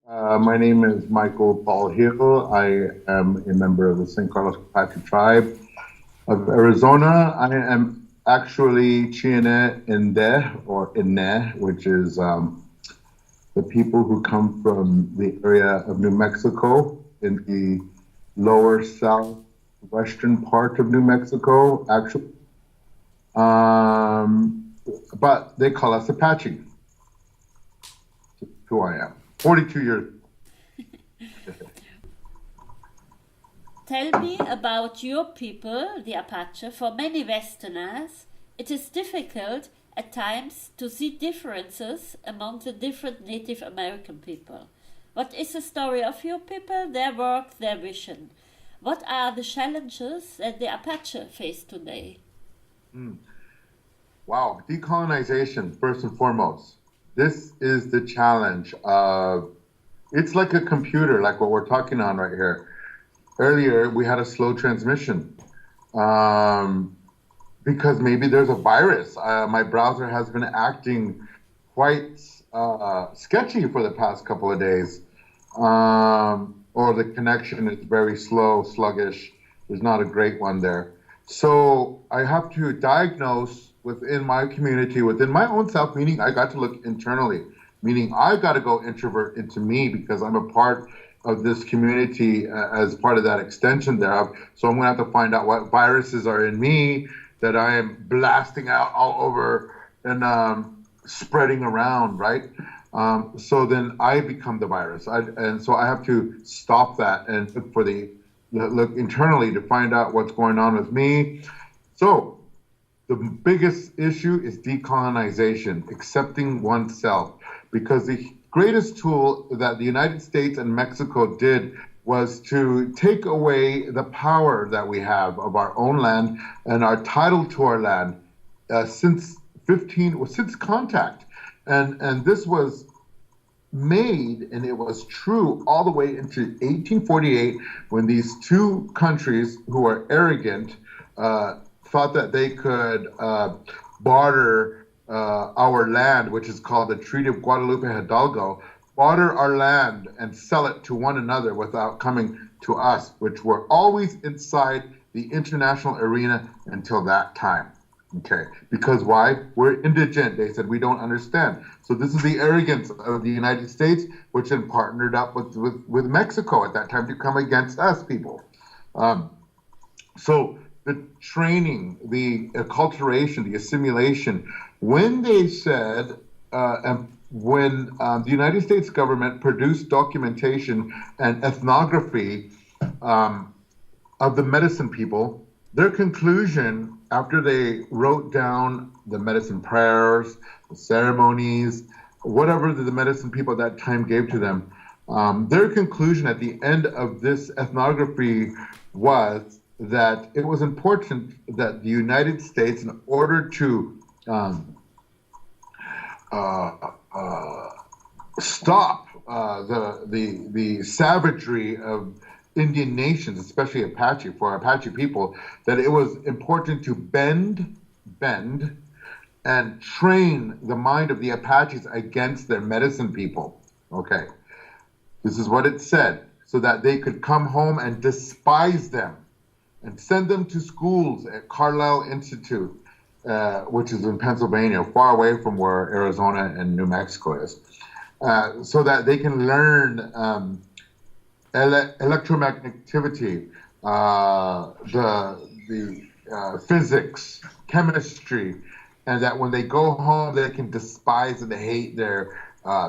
My name is Michael Paul Hill. I am a member of the San Carlos Apache tribe of Arizona. I am actually Chiene Inde or Inne, which is the people who come from the area of New Mexico in the lower southwestern part of New Mexico, actually. Um, but they call us Apache, who I am. 42 years. Tell me about your people, the Apache. For many Westerners, it is difficult at times to see differences among the different Native American people. What is the story of your people, their work, their vision? What are the challenges that the Apache face today? Mm. Wow, decolonization, first and foremost. This is the challenge of it's like a computer, like what we're talking on right here. Earlier, we had a slow transmission um, because maybe there's a virus. My browser has been acting quite sketchy for the past couple of days, or the connection is very slow, sluggish. There's not a great one there. So I have to diagnose within my community, within my own self, meaning I got to look internally, meaning I got to go introvert into me because I'm a part of this community as part of that extension thereof. So I'm going to have to find out what viruses are in me that I am blasting out all over and spreading around, right? So then I become the virus, and so I have to stop that and look internally to find out what's going on with me. So the biggest issue is decolonization, accepting oneself, because the greatest tool that the United States and Mexico did was to take away the power that we have of our own land and our title to our land since contact, and this was made and it was true all the way into 1848 when these two countries who are arrogant thought that they could barter our land, which is called the Treaty of Guadalupe Hidalgo, barter our land and sell it to one another without coming to us, which were always inside the international arena until that time. Okay, because why? We're indigent. They said we don't understand. So this is the arrogance of the United States, which then partnered up with Mexico at that time to come against us people. Um, so the training, the acculturation, the assimilation, when they said, and when the United States government produced documentation and ethnography of the medicine people, their conclusion after they wrote down the medicine prayers, the ceremonies, whatever the medicine people at that time gave to them, their conclusion at the end of this ethnography was that it was important that the United States, in order to uh, uh, stop the savagery of Indian nations, especially Apache, for Apache people, that it was important to bend, and train the mind of the Apaches against their medicine people. Okay, this is what it said, so that they could come home and despise them and send them to schools at Carlisle Institute, which is in Pennsylvania, far away from where Arizona and New Mexico is, so that they can learn electromagnetivity, the physics, chemistry, and that when they go home, they can despise and hate their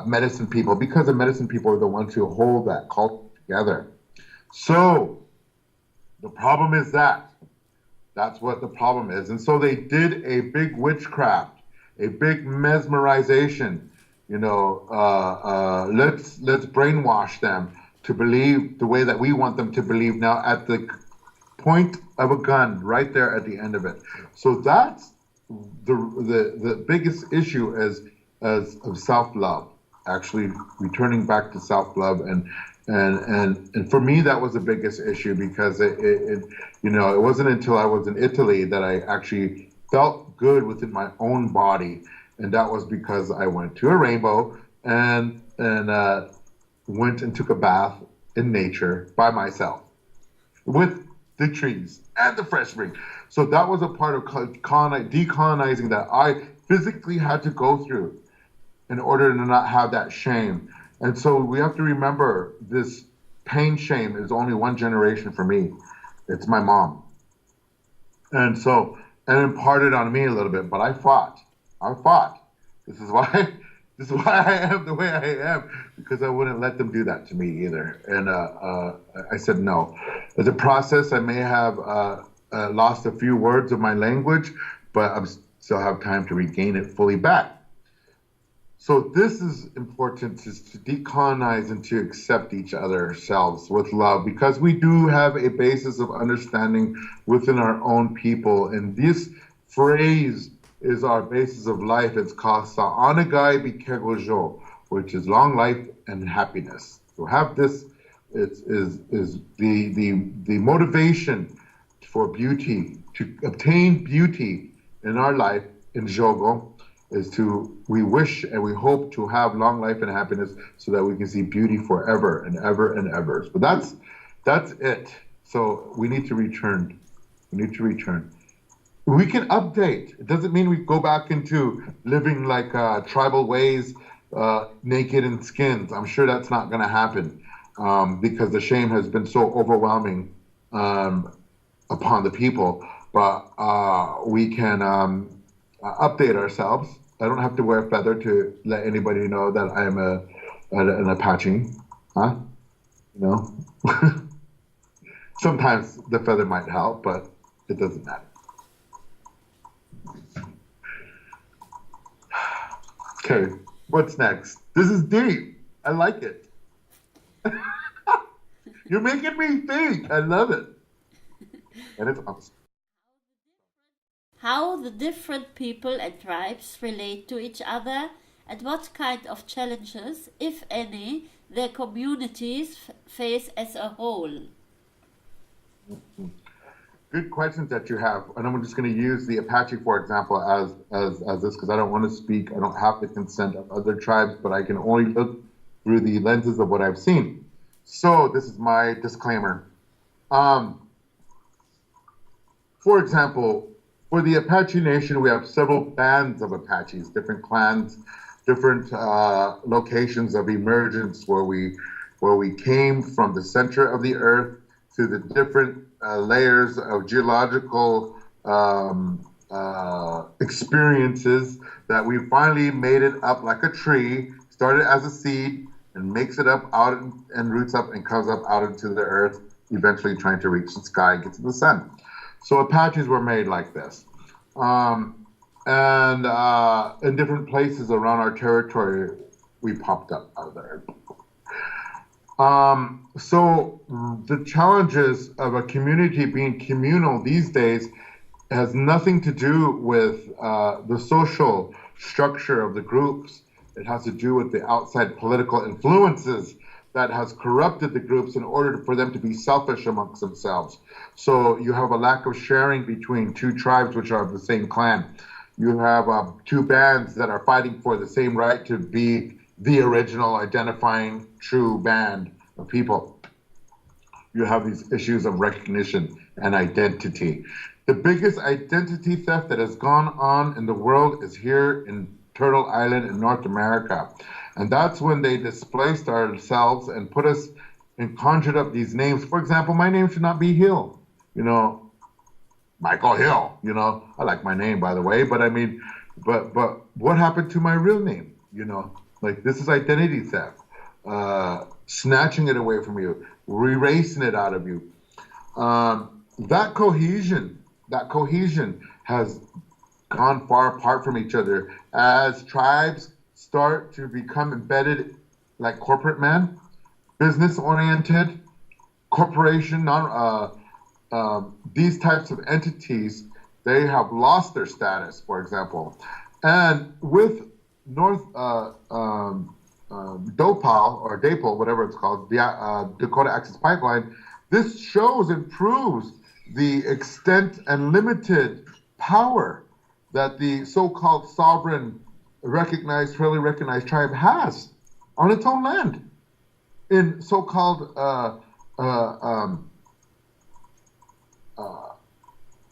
medicine people because the medicine people are the ones who hold that culture together. So the problem is that. That's what the problem is. And so they did a big witchcraft, a big mesmerization. Let's brainwash them to believe the way that we want them to believe now at the point of a gun, right there at the end of it. So that's the biggest issue as of self-love, actually returning back to self-love, and for me that was the biggest issue because it wasn't until I was in Italy that I actually felt good within my own body, and that was because I went to a rainbow and went and took a bath in nature by myself with the trees and the fresh spring. So that was a part of decolonizing that I physically had to go through in order to not have that shame. And so we have to remember this pain shame is only one generation for me. It's my mom. And so, and imparted on me a little bit, but I fought. I fought. This is why this is why I am the way I am, because I wouldn't let them do that to me either. And I said no. As a process, I may have lost a few words of my language, but I still have time to regain it fully back. So this is important, is to decolonize and to accept each other ourselves with love, because we do have a basis of understanding within our own people. And this phrase is our basis of life. It's called Sa'anagai Bikegojo, which is long life and happiness. To have this is the motivation for beauty, to obtain beauty in our life in Jogo, is we wish and we hope to have long life and happiness so that we can see beauty forever and ever and ever. So that's it. So we need to return. We need to return. We can update. It doesn't mean we go back into living like tribal ways, naked in skins. I'm sure that's not going to happen because the shame has been so overwhelming upon the people. But we can update ourselves. I don't have to wear a feather to let anybody know that I am an Apache. Huh? You know? Sometimes the feather might help, but it doesn't matter. Okay, what's next? This is deep. I like it. You're making me think. I love it. And it's awesome. How the different people and tribes relate to each other, and what kind of challenges, if any, their communities face as a whole. Good questions that you have, and I'm just going to use the Apache, for example, as this, because I don't want to speak. I don't have the consent of other tribes, but I can only look through the lenses of what I've seen. So this is my disclaimer. For example, for the Apache Nation, we have several bands of Apaches, different clans, different locations of emergence where we came from the center of the earth to the different layers of geological experiences that we finally made it up like a tree, started as a seed and makes it up out and roots up and comes up out into the earth, eventually trying to reach the sky, get to the sun. So Apaches were made like this. And in different places around our territory, we popped up out of the earth. So the challenges of a community being communal these days has nothing to do with the social structure of the groups. It has to do with the outside political influences that has corrupted the groups in order for them to be selfish amongst themselves. So you have a lack of sharing between two tribes which are of the same clan. You have two bands that are fighting for the same right to be the original identifying true band of people. You have these issues of recognition and identity. The biggest identity theft that has gone on in the world is here in Turtle Island in North America. And that's when they displaced ourselves and put us and conjured up these names. For example, my name should not be Hill, Michael Hill, I like my name, by the way, but I mean, but what happened to my real name? Like this is identity theft, snatching it away from you, erasing it out of you. That cohesion has gone far apart from each other as tribes start to become embedded like corporate men, business-oriented, corporation, these types of entities, they have lost their status, for example. And with North Dopal or DAPL, whatever it's called, the Dakota Access Pipeline, this shows and proves the extent and limited power that the so-called sovereign recognized, fairly recognized tribe has on its own land. in so-called um,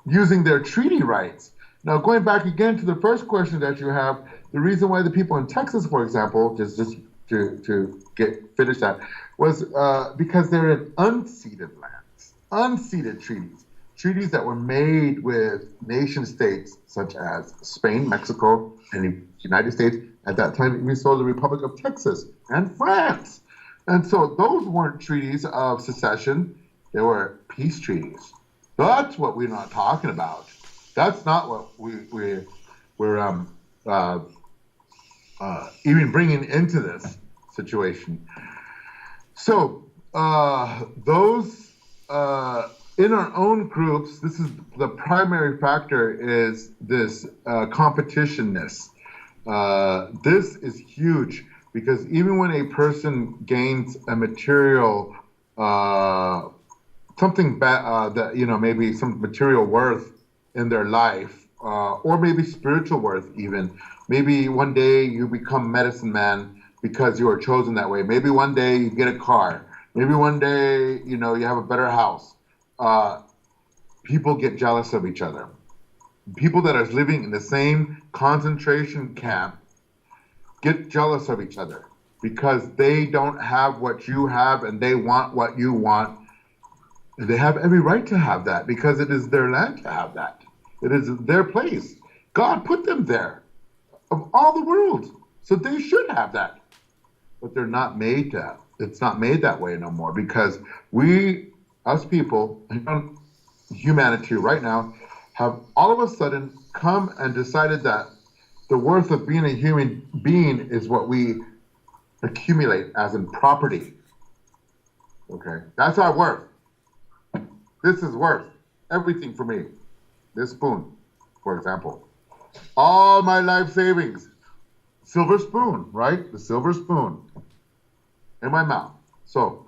using their treaty rights. Now, going back again to the first question that you have, the reason why the people in Texas, for example, just to get finish that, was because they're in unceded lands, unceded treaties that were made with nation states such as Spain, Mexico, and the United States. At that time, we saw the Republic of Texas and France. And so those weren't treaties of secession, they were peace treaties. That's what we're not talking about. That's not what we're even bringing into this situation. So those in our own groups, this is the primary factor is this competitionness. This is huge because even when a person gains a material something that maybe some material worth in their life, or maybe spiritual worth even. Maybe one day you become medicine man because you are chosen that way. Maybe one day you get a car. Maybe one day you have a better house. People get jealous of each other. People that are living in the same concentration camp get jealous of each other because they don't have what you have and they want what you want. They have every right to have that because it is their land to have that. It is their place. God put them there of all the world. So they should have that. But they're not made to. It's not made that way no more because we, us people, humanity right now, have all of a sudden come and decided that the worth of being a human being is what we accumulate as in property. Okay? That's our worth. This is worth everything for me. This spoon, for example. All my life savings. Silver spoon, right? The silver spoon in my mouth. So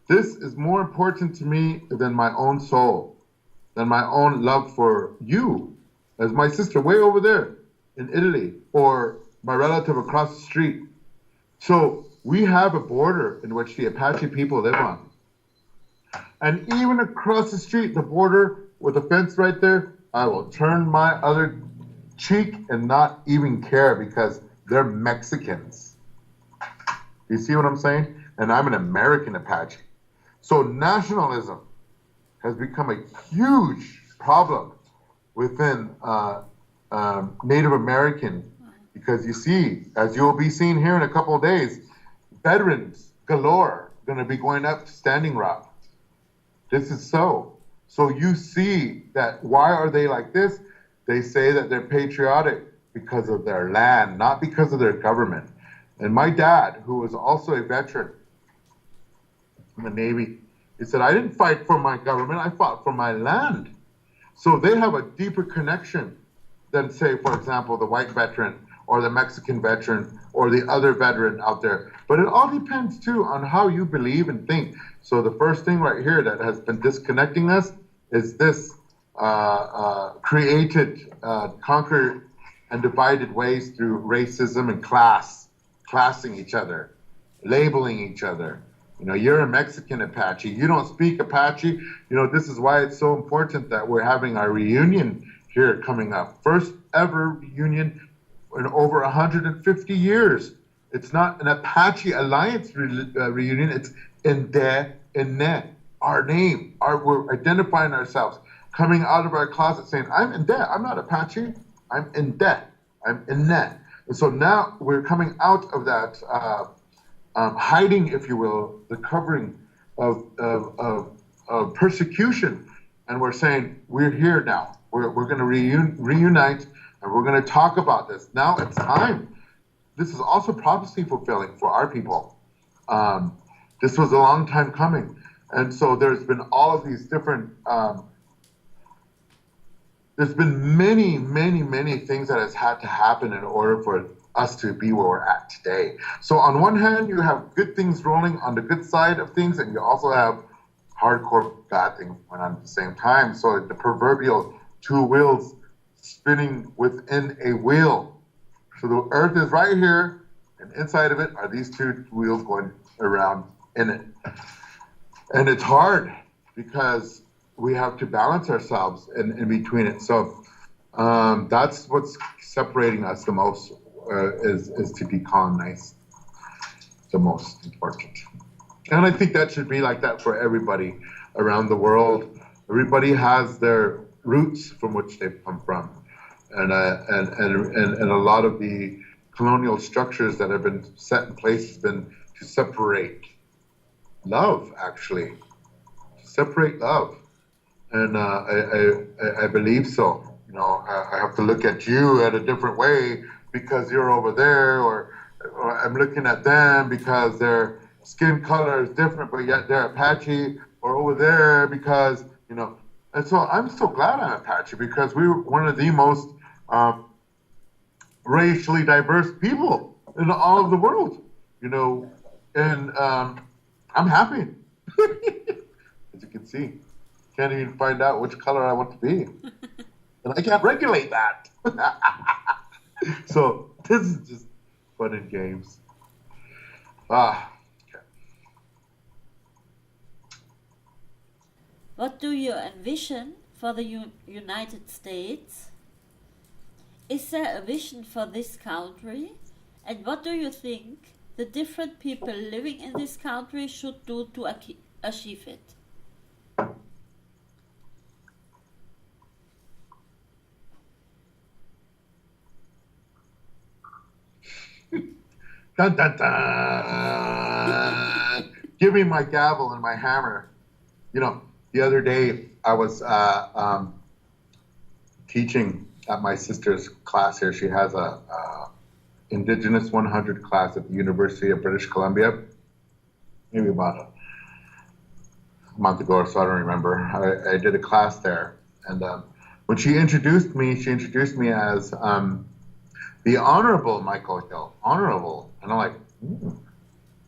this is more important to me than my own soul, than my own love for you, as my sister way over there in Italy, or my relative across the street. So we have a border in which the Apache people live on. And even across the street, the border with a fence right there, I will turn my other cheek and not even care because they're Mexicans. You see what I'm saying? And I'm an American Apache. So nationalism has become a huge problem within Native American because you see, as you'll be seeing here in a couple of days, veterans galore going to be going up to Standing Rock. This is so. So you see that why are they like this? They say that they're patriotic because of their land, not because of their government. And my dad, who was also a veteran in the Navy, he said, I didn't fight for my government, I fought for my land. So they have a deeper connection than, say, for example, the white veteran or the Mexican veteran or the other veteran out there. But it all depends, too, on how you believe and think. So the first thing right here that has been disconnecting us is this created, conquered, and divided ways through racism and classing each other, labeling each other. You're a Mexican Apache. You don't speak Apache. This is why it's so important that we're having our reunion here coming up. First ever reunion in over 150 years. It's not an Apache Alliance reunion. It's Inde, our name. We're identifying ourselves, coming out of our closet saying, I'm Inde. I'm not Apache. I'm Inde. I'm Inne. And so now we're coming out of that hiding, if you will, the covering of persecution. And we're saying, we're here now. We're going to reunite, and we're going to talk about this. Now it's time. This is also prophecy fulfilling for our people. This was a long time coming. And so there's been all of these different, there's been many, many, many things that has had to happen in order for us to be where we're at today. So on one hand, you have good things rolling on the good side of things, and you also have hardcore bad things going on at the same time. So the proverbial two wheels spinning within a wheel. So the earth is right here, and inside of it are these two wheels going around in it. And it's hard because we have to balance ourselves in between it. So that's what's separating us the most, is to decolonize the most important. And I think that should be like that for everybody around the world. Everybody has their roots from which they've come from. And a lot of the colonial structures that have been set in place has been to separate love, actually. Separate love. And I believe so. You know, I have to look at you at a different way because you're over there, or I'm looking at them because their skin color is different, but yet they're Apache, or over there because, you know. And so I'm so glad I'm Apache, because we were one of the most racially diverse people in all of the world, you know, and I'm happy. As you can see, can't even find out which color I want to be, and I can't regulate that. So this is just fun and games. Okay. What do you envision for the United States? Is there a vision for this country? And what do you think the different people living in this country should do to achieve it? Dun, dun, dun. Give me my gavel and my hammer. You know, the other day I was teaching at my sister's class here. She has a Indigenous 100 class at the University of British Columbia. Maybe about a month ago or so, I don't remember. I did a class there. And when she introduced me as the Honorable Michael Hill. Honorable. And I'm like,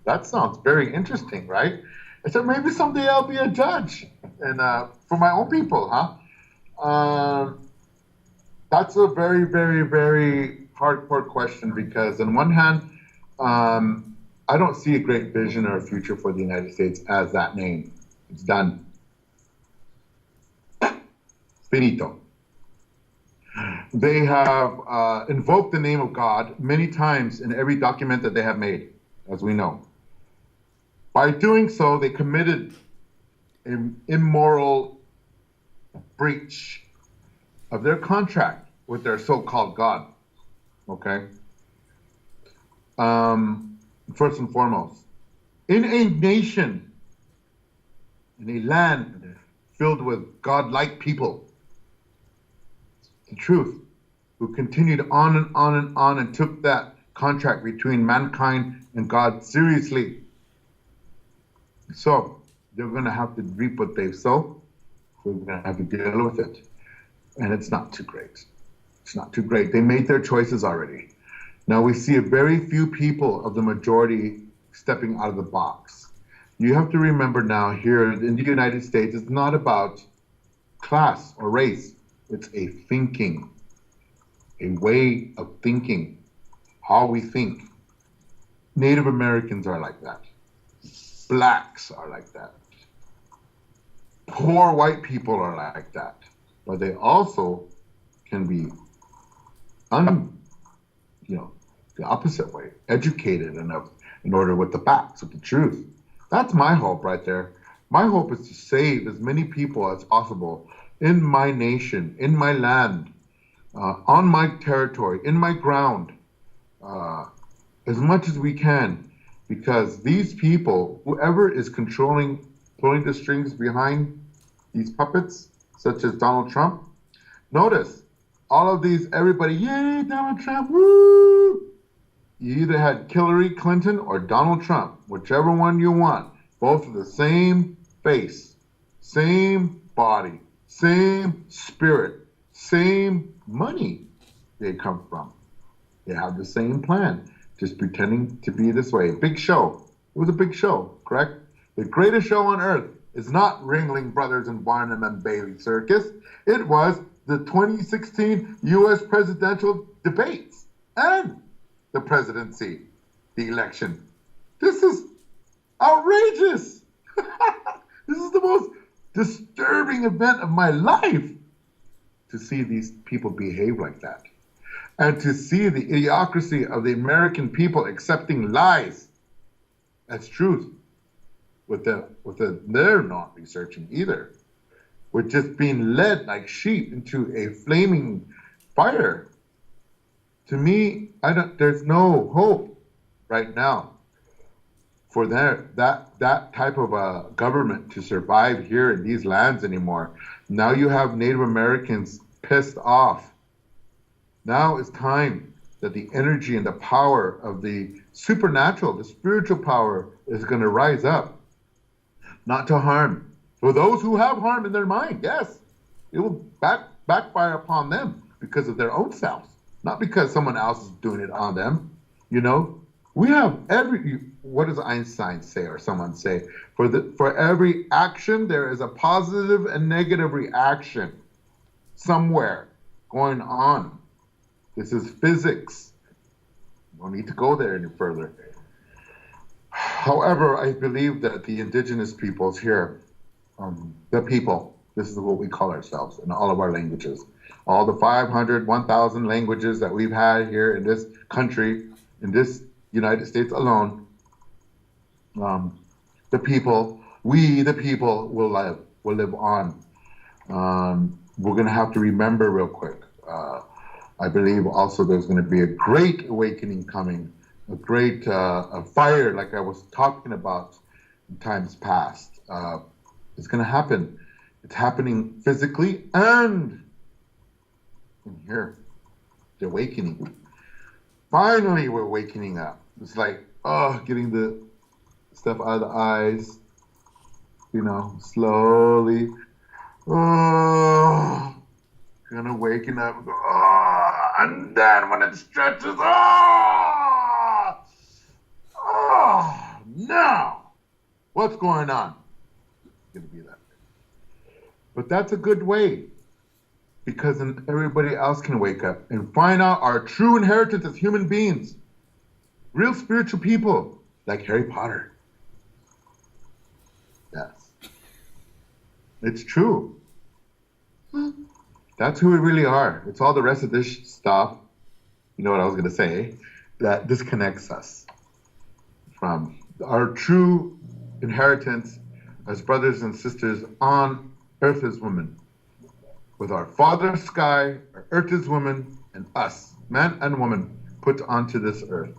that sounds very interesting, right? I said, maybe someday I'll be a judge, and for my own people, huh? That's a very, very, very hardcore question, because on one hand, I don't see a great vision or a future for the United States as that name. It's done. Finito. They have invoked the name of God many times in every document that they have made, as we know. By doing so, they committed an immoral breach of their contract with their so-called God. Okay? First and foremost, in a nation, in a land filled with God-like people, the truth, who continued on and on and on and took that contract between mankind and God seriously. So they're going to have to reap what they've sown. We're going to have to deal with it. And it's not too great. It's not too great. They made their choices already. Now we see a very few people of the majority stepping out of the box. You have to remember now, here in the United States, it's not about class or race. It's a thinking, a way of thinking, how we think. Native Americans are like that. Blacks are like that. Poor white people are like that. But they also can be, the opposite way, educated enough in order with the facts, with the truth. That's my hope right there. My hope is to save as many people as possible in my nation, in my land, on my territory, in my ground, as much as we can, because these people, whoever is pulling the strings behind these puppets, such as Donald Trump, notice all of these, everybody, yay, Donald Trump, woo! You either had Hillary Clinton or Donald Trump, whichever one you want. Both of the same face, same body, same spirit, same money they come from. They have the same plan, just pretending to be this way. Big show. It was a big show, correct? The greatest show on earth is not Ringling Brothers and Barnum and Bailey Circus. It was the 2016 U.S. presidential debates and the presidency, the election. This is Outrageous! This is the most disturbing event of my life to see these people behave like that. And to see the idiocracy of the American people accepting lies as truth they're not researching either. We're just being led like sheep into a flaming fire. To me, there's no hope right now for that type of a government to survive here in these lands anymore. Now you have Native Americans pissed off. Now it's time that the energy and the power of the supernatural, the spiritual power, is going to rise up, not to harm. For those who have harm in their mind, yes, it will backfire upon them because of their own selves, not because someone else is doing it on them. You know, we have what does Einstein say or someone say? For every action, there is a positive and negative reaction somewhere going on. This is physics. No need to go there any further. However, I believe that the indigenous peoples here, the people, this is what we call ourselves in all of our languages. All the 500, 1,000 languages that we've had here in this country, in this United States alone, the people, we the people will live on. We're going to have to remember real quick. I believe also there's going to be a great awakening coming, a great a fire like I was talking about in times past. It's going to happen. It's happening physically and in here, the awakening. Finally, we're waking up. It's like, getting the stuff out of the eyes, slowly. Kind of waking up. And then when it stretches, now, what's going on? It's going to be that way. But that's a good way, because then everybody else can wake up and find out our true inheritance as human beings, real spiritual people like Harry Potter. Yes, it's true. That's who we really are. It's all the rest of this stuff, you know what I was going to say, that disconnects us from our true inheritance as brothers and sisters on earth as women. With our Father Sky, our earth is woman, and us, man and woman, put onto this earth.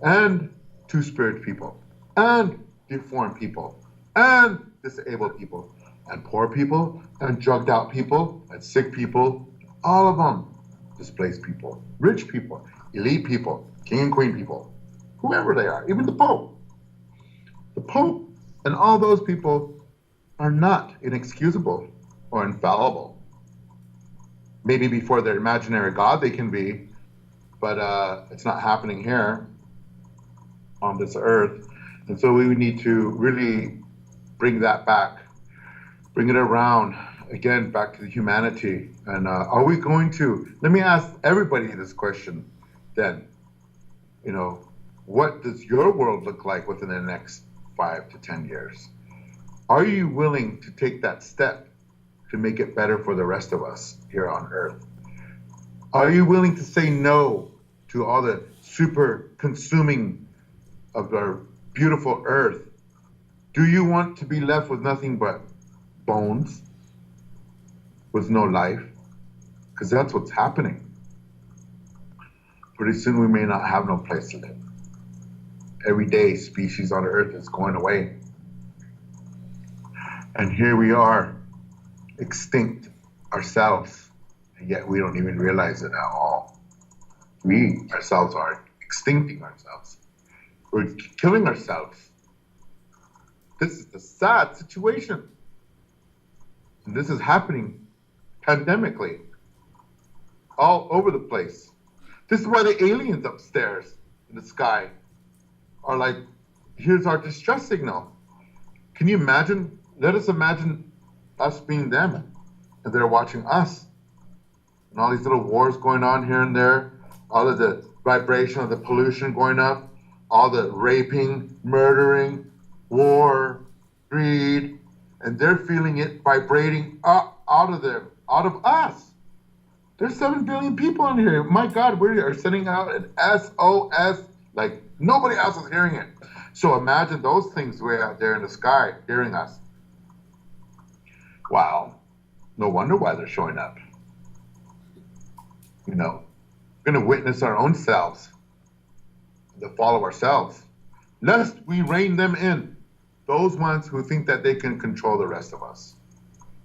And two-spirit people, and deformed people, and disabled people, and poor people, and drugged out people, and sick people, all of them, displaced people, rich people, elite people, king and queen people, whoever they are, even the Pope. The Pope and all those people are not inexcusable or infallible. Maybe before their imaginary God they can be, but it's not happening here on this earth. And so we need to really bring that back, bring it around again, back to the humanity. And are we going to, let me ask everybody this question then, what does your world look like within the next 5 to 10 years? Are you willing to take that step to make it better for the rest of us here on earth? Are you willing to say no to all the super consuming of our beautiful earth? Do you want to be left with nothing but bones, with no life? Because that's what's happening. Pretty soon we may not have no place to live. Every day species on earth is going away. And here we are, extinct ourselves, and yet we don't even realize it at all. We ourselves are extincting ourselves. We're killing ourselves. This is a sad situation. And this is happening pandemically, all over the place. This is why the aliens upstairs in the sky are like, here's our distress signal. Can you imagine? Let us imagine us being them, and they're watching us. And all these little wars going on here and there, all of the vibration of the pollution going up, all the raping, murdering, war, greed, and they're feeling it vibrating up out of them, out of us. There's 7 billion people in here. My God, we are sending out an SOS like nobody else is hearing it. So imagine those things way out there in the sky hearing us. Wow. No wonder why they're showing up. You know, we're going to witness our own selves, the fall of ourselves, lest we rein them in, those ones who think that they can control the rest of us.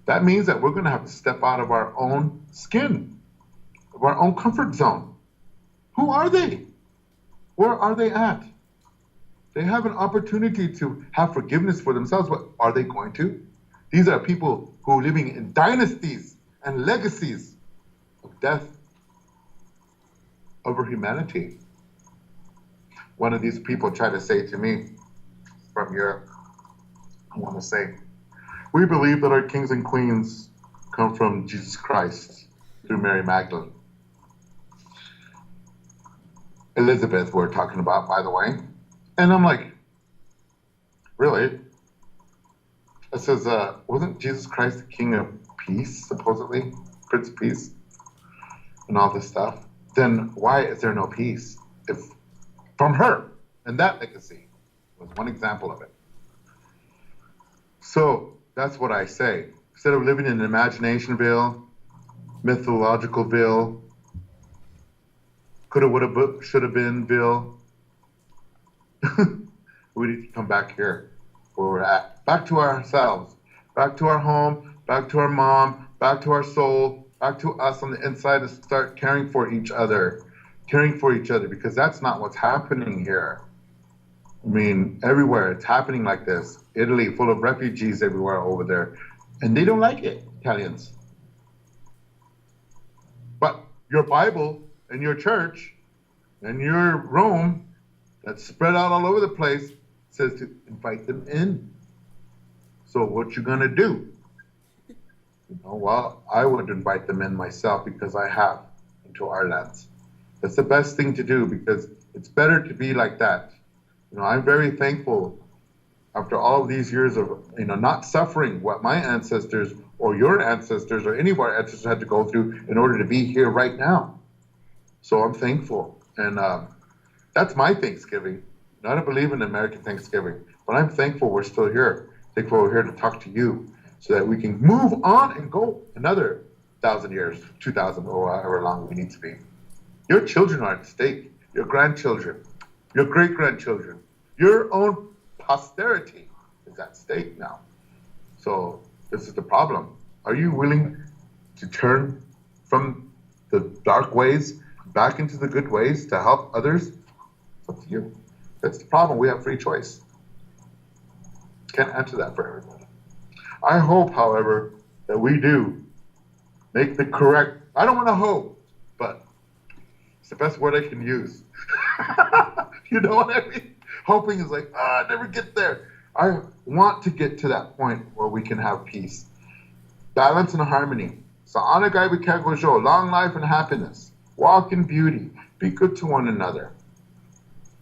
That means that we're going to have to step out of our own skin, of our own comfort zone. Who are they? Where are they at? They have an opportunity to have forgiveness for themselves, but are they going to? These are people who are living in dynasties and legacies of death over humanity. One of these people tried to say to me from Europe, I want to say, we believe that our kings and queens come from Jesus Christ through Mary Magdalene. Elizabeth we're talking about, by the way. And I'm like, really? It says, wasn't Jesus Christ the King of Peace, supposedly? Prince of Peace? And all this stuff. Then why is there no peace? If from her, and that legacy was one example of it. So that's what I say. Instead of living in imaginationville, mythologicalville, coulda, woulda, shoulda beenville, we need to come back here where we're at. Back to ourselves, back to our home, back to our mom, back to our soul, back to us on the inside to start caring for each other, because that's not what's happening here. I mean, everywhere it's happening like this. Italy, full of refugees everywhere over there. And they don't like it, Italians. But your Bible and your church and your Rome that's spread out all over the place says to invite them in. So what you gonna do? You know, well, I would invite them in myself because I have into our lands. That's the best thing to do because it's better to be like that. You know, I'm very thankful after all of these years of, you know, not suffering what my ancestors or your ancestors or any of our ancestors had to go through in order to be here right now. So I'm thankful. And that's my Thanksgiving. I don't believe in American Thanksgiving, but I'm thankful we're still here. Thankful we're here to talk to you so that we can move on and go another 1,000 years, 2,000, or however long we need to be. Your children are at stake, your grandchildren, your great-grandchildren, your own posterity is at stake now. So this is the problem. Are you willing to turn from the dark ways back into the good ways to help others? It's up to you. That's the problem. We have free choice. Can't answer that for everybody. I hope, however, that we do make the correct, I don't want to hope, but it's the best word I can use. You know what I mean? Hoping is like, I never get there. I want to get to that point where we can have peace. Balance and harmony. Sa'anagai b'kagojo, long life and happiness. Walk in beauty. Be good to one another.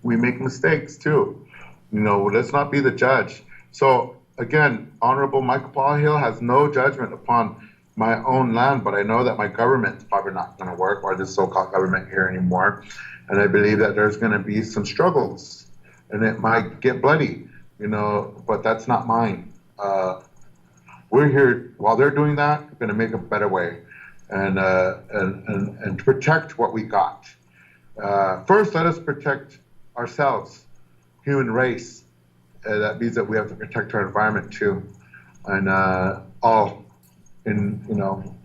We make mistakes too. You know, let's not be the judge. So again, Honorable Michael Paul Hill has no judgment upon my own land, but I know that my government's probably not going to work, or this so-called government here anymore. And I believe that there's going to be some struggles, and it might get bloody, you know, but that's not mine. We're here, while they're doing that, we're going to make a better way and protect what we got. First, let us protect ourselves, human race. That means that we have to protect our environment too. And you know,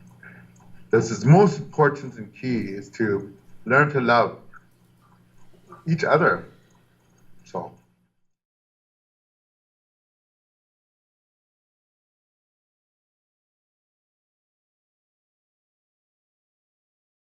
this is most important and key is to learn to love each other